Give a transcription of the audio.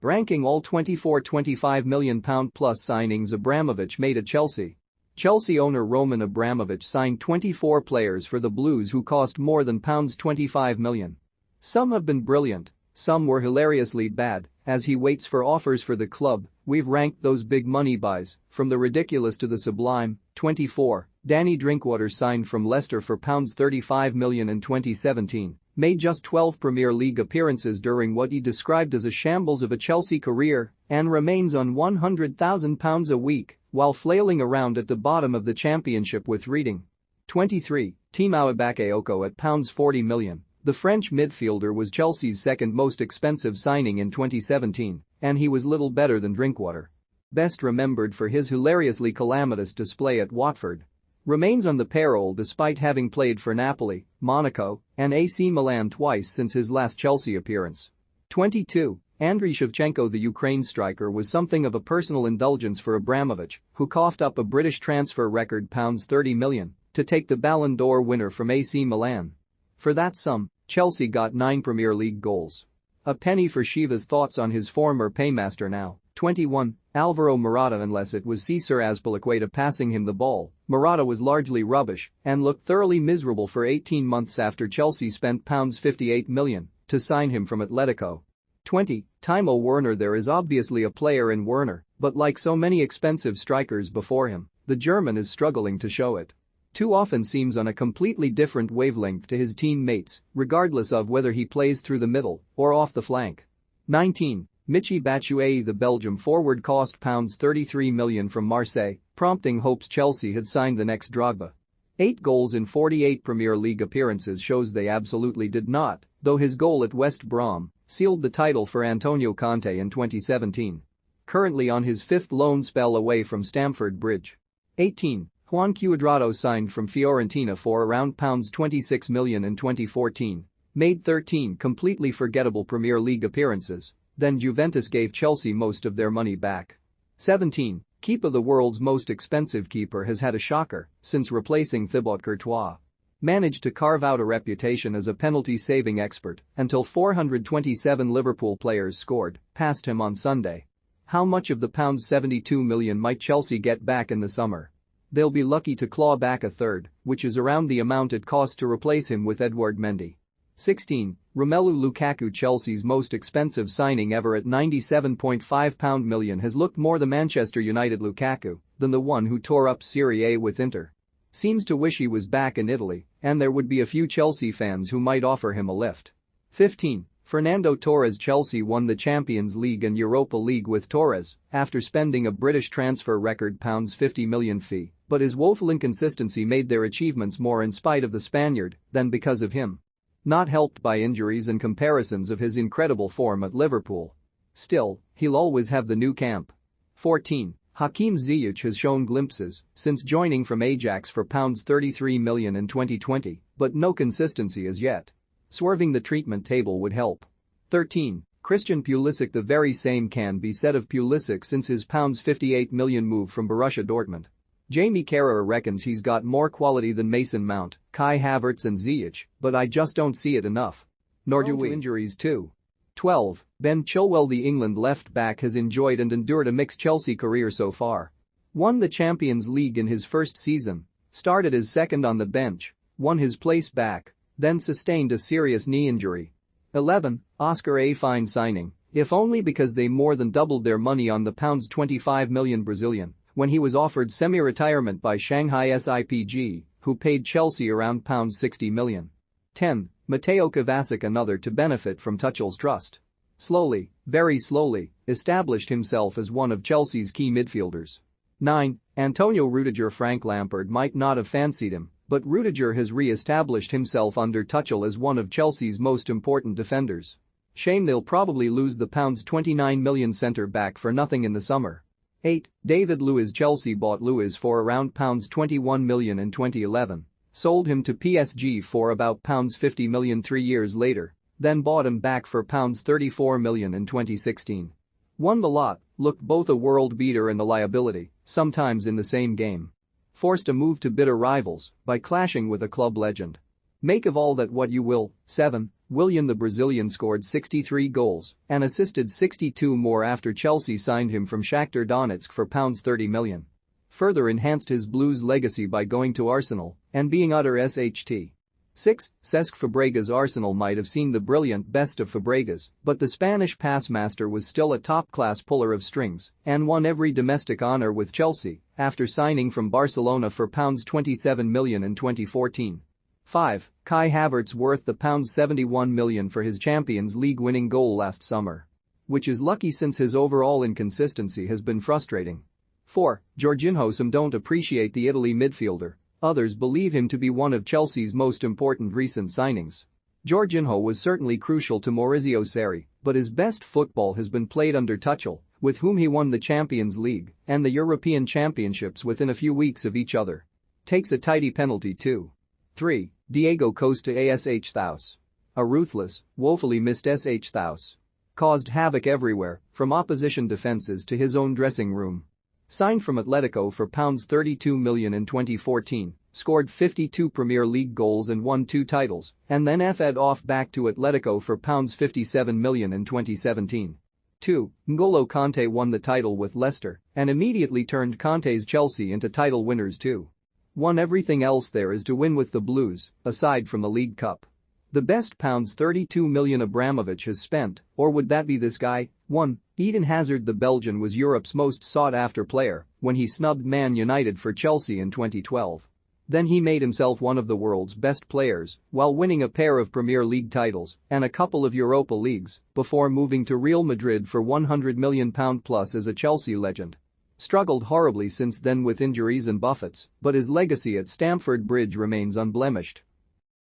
Ranking all 24 £25 million plus signings Abramovich made at Chelsea. Chelsea owner Roman Abramovich signed 24 players for the Blues who cost more than £25 million. Some have been brilliant, some were hilariously bad. As he waits for offers for the club, we've ranked those big money buys, from the ridiculous to the sublime. 24. Danny Drinkwater signed from Leicester for £35 million in 2017, made just 12 Premier League appearances during what he described as a shambles of a Chelsea career, and remains on £100,000 a week while flailing around at the bottom of the Championship with Reading. 23. Timo Bakayoko at £40 million. The French midfielder was Chelsea's second most expensive signing in 2017, and he was little better than Drinkwater. Best remembered for his hilariously calamitous display at Watford. Remains on the payroll despite having played for Napoli, Monaco, and AC Milan twice since his last Chelsea appearance. 22. Andriy Shevchenko. The Ukraine striker was something of a personal indulgence for Abramovich, who coughed up a British transfer record £30 million to take the Ballon d'Or winner from AC Milan. For that sum, Chelsea got 9 Premier League goals. A penny for Shiva's thoughts on his former paymaster now. 21. Alvaro Morata. Unless it was Cesar Azpilicueta passing him the ball, Morata was largely rubbish and looked thoroughly miserable for 18 months after Chelsea spent £58 million to sign him from Atletico. 20. Timo Werner. There is obviously a player in Werner, but like so many expensive strikers before him, the German is struggling to show it. Too often seems on a completely different wavelength to his teammates, regardless of whether he plays through the middle or off the flank. 19. Michy Batshuayi. The Belgium forward cost £33 million from Marseille, prompting hopes Chelsea had signed the next Drogba. 8 goals in 48 Premier League appearances shows they absolutely did not, though his goal at West Brom sealed the title for Antonio Conte in 2017. Currently on his 5th loan spell away from Stamford Bridge. 18. Juan Cuadrado signed from Fiorentina for around £26 million in 2014. Made 13 completely forgettable Premier League appearances, then Juventus gave Chelsea most of their money back. 17. Kepa. The world's most expensive keeper has had a shocker since replacing Thibaut Courtois. Managed to carve out a reputation as a penalty-saving expert until 427 Liverpool players scored past him on Sunday. How much of the £72 million might Chelsea get back in the summer? They'll be lucky to claw back a third, which is around the amount it cost to replace him with Edouard Mendy. 16. Romelu Lukaku. Chelsea's most expensive signing ever at £97.5 million has looked more the Manchester United Lukaku than the one who tore up Serie A with Inter. Seems to wish he was back in Italy, and there would be a few Chelsea fans who might offer him a lift. 15. Fernando Torres. Chelsea won the Champions League and Europa League with Torres after spending a British transfer record £50 million fee, but his woeful inconsistency made their achievements more in spite of the Spaniard than because of him. Not helped by injuries and comparisons of his incredible form at Liverpool. Still, he'll always have the new camp. 14. Hakim Ziyech has shown glimpses since joining from Ajax for £33 million in 2020, but no consistency as yet. Swerving the treatment table would help. 13. Christian Pulisic. The very same can be said of Pulisic since his £58 million move from Borussia Dortmund. Jamie Carragher reckons he's got more quality than Mason Mount, Kai Havertz and Ziyech, but I just don't see it enough. Nor do we. Injuries too. 12. Ben Chilwell. The England left-back has enjoyed and endured a mixed Chelsea career so far. Won the Champions League in his first season, started as second on the bench, won his place back, then sustained a serious knee injury. 11. Oscar A. Fine signing, if only because they more than doubled their money on the £25 million Brazilian when he was offered semi-retirement by Shanghai SIPG, who paid Chelsea around £60 million. 10. Mateo Kovacic. Another to benefit from Tuchel's trust. Slowly, very slowly, established himself as one of Chelsea's key midfielders. 9. Antonio Rudiger. Frank Lampard might not have fancied him, but Rudiger has re-established himself under Tuchel as one of Chelsea's most important defenders. Shame they'll probably lose the £29 million centre-back for nothing in the summer. 8. David Luiz. Chelsea bought Luiz for around £21 million in 2011, sold him to PSG for about £50 million 3 years later, then bought him back for £34 million in 2016. Won the lot, looked both a world beater and a liability, sometimes in the same game. Forced a move to bitter rivals by clashing with a club legend. Make of all that what you will. 7. Willian the Brazilian scored 63 goals and assisted 62 more after Chelsea signed him from Shakhtar Donetsk for £30 million. Further enhanced his Blues legacy by going to Arsenal and being utter SHT. 6. Cesc Fabregas. Arsenal might have seen the brilliant best of Fabregas, but the Spanish passmaster was still a top-class puller of strings and won every domestic honour with Chelsea after signing from Barcelona for £27 million in 2014. 5. Kai Havertz worth the £71 million for his Champions League winning goal last summer. Which is lucky since his overall inconsistency has been frustrating. 4. Jorginho. Some don't appreciate the Italy midfielder. Others believe him to be one of Chelsea's most important recent signings. Jorginho was certainly crucial to Maurizio Sarri, but his best football has been played under Tuchel, with whom he won the Champions League and the European Championships within a few weeks of each other. Takes a tidy penalty too. 3. Diego Costa. ASH Thaus. A ruthless, woefully missed SH Thaus. Caused havoc everywhere, from opposition defenses to his own dressing room. Signed from Atletico for £32 million in 2014, scored 52 Premier League goals and won 2 titles, and then FA'd off back to Atletico for £57 million in 2017. 2. N'Golo Kanté won the title with Leicester and immediately turned Kanté's Chelsea into title winners too. Won everything else there is to win with the Blues, aside from the League Cup. The best £32 million Abramovich has spent, or would that be this guy? 1. Eden Hazard. The Belgian was Europe's most sought-after player when he snubbed Man United for Chelsea in 2012. Then he made himself one of the world's best players while winning a pair of Premier League titles and a couple of Europa Leagues before moving to Real Madrid for £100 million plus as a Chelsea legend. Struggled horribly since then with injuries and buffets, but his legacy at Stamford Bridge remains unblemished.